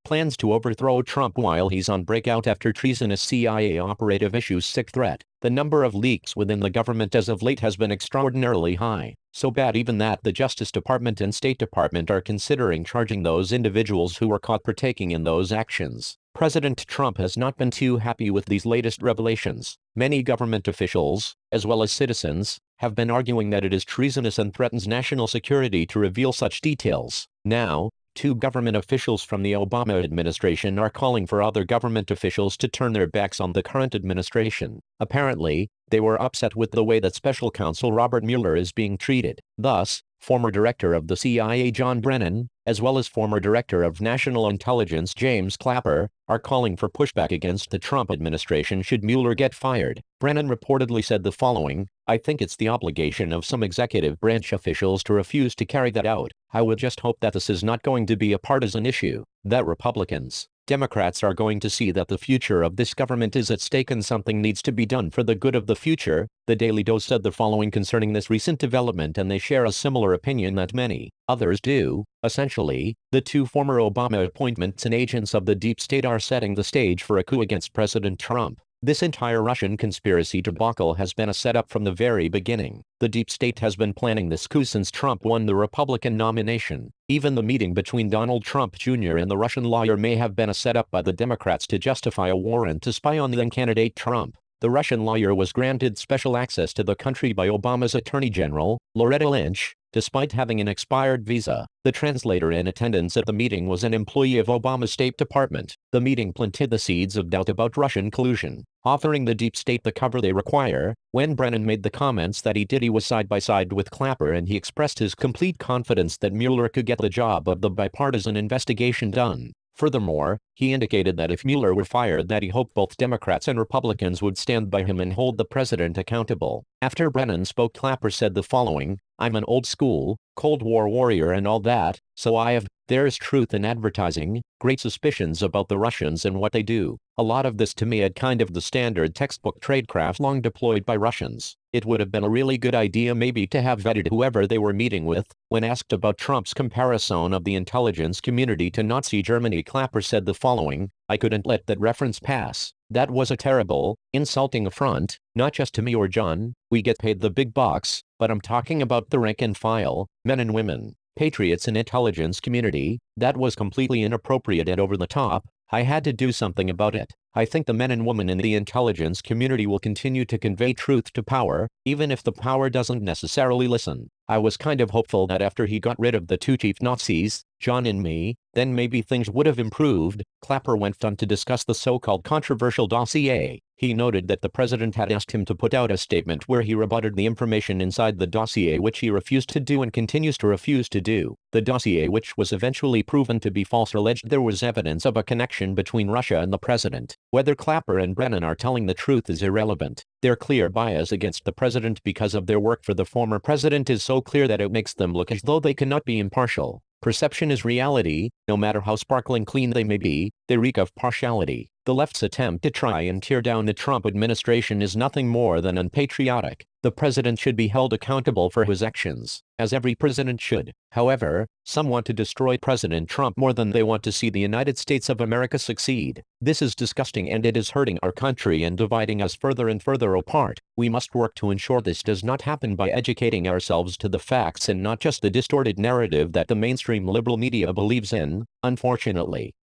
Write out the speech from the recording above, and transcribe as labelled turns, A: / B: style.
A: plans to overthrow Trump while he's on breakout after treasonous CIA operative issues sick threat. The number of leaks within the government as of late has been extraordinarily high, so bad even that the Justice Department and State Department are considering charging those individuals who were caught partaking in those actions. President Trump has not been too happy with these latest revelations. Many government officials, as well as citizens, have been arguing that it is treasonous and threatens national security to reveal such details. Now, two government officials from the Obama administration are calling for other government officials to turn their backs on the current administration. Apparently, they were upset with the way that Special Counsel Robert Mueller is being treated. Thus, former director of the CIA John Brennan, as well as former director of National Intelligence James Clapper, are calling for pushback against the Trump administration should Mueller get fired. Brennan reportedly said the following: "I think it's the obligation of some executive branch officials to refuse to carry that out. I would just hope that this is not going to be a partisan issue, that Republicans, Democrats are going to see that the future of this government is at stake and something needs to be done for the good of the future." The Daily Dose said the following concerning this recent development, and they share a similar opinion that many others do. Essentially, the two former Obama appointments and agents of the deep state are setting the stage for a coup against President Trump. This entire Russian conspiracy debacle has been a setup from the very beginning. The deep state has been planning this coup since Trump won the Republican nomination. Even the meeting between Donald Trump Jr. and the Russian lawyer may have been a setup by the Democrats to justify a warrant to spy on the then candidate Trump. The Russian lawyer was granted special access to the country by Obama's Attorney General, Loretta Lynch, despite having an expired visa. The translator in attendance at the meeting was an employee of Obama's State Department. The meeting planted the seeds of doubt about Russian collusion, offering the deep state the cover they require. When Brennan made the comments that he was side by side with Clapper, and he expressed his complete confidence that Mueller could get the job of the bipartisan investigation done. Furthermore, he indicated that if Mueller were fired, that he hoped both Democrats and Republicans would stand by him and hold the president accountable. After Brennan spoke, Clapper said the following: "I'm an old school, Cold War warrior and all that, so there's truth in advertising, great suspicions about the Russians and what they do. A lot of this to me had kind of the standard textbook tradecraft long deployed by Russians. It would have been a really good idea maybe to have vetted whoever they were meeting with." When asked about Trump's comparison of the intelligence community to Nazi Germany, Clapper said the following: "I couldn't let that reference pass. That was a terrible, insulting affront, not just to me or John. We get paid the big bucks, but I'm talking about the rank and file, men and women, patriots and intelligence community. That was completely inappropriate and over the top. I had to do something about it. I think the men and women in the intelligence community will continue to convey truth to power, even if the power doesn't necessarily listen. I was kind of hopeful that after he got rid of the two chief Nazis, John and me, then maybe things would have improved." Clapper went on to discuss the so-called controversial dossier. He noted that the president had asked him to put out a statement where he rebutted the information inside the dossier, which he refused to do and continues to refuse to do. The dossier, which was eventually proven to be false, alleged there was evidence of a connection between Russia and the president. Whether Clapper and Brennan are telling the truth is irrelevant. Their clear bias against the president because of their work for the former president is so clear that it makes them look as though they cannot be impartial. Perception is reality. No matter how sparkling clean they may be, they reek of partiality. The left's attempt to try and tear down the Trump administration is nothing more than unpatriotic. The president should be held accountable for his actions, as every president should. However, some want to destroy President Trump more than they want to see the United States of America succeed. This is disgusting, and it is hurting our country and dividing us further and further apart. We must work to ensure this does not happen by educating ourselves to the facts and not just the distorted narrative that the mainstream liberal media believes in. Unfortunately,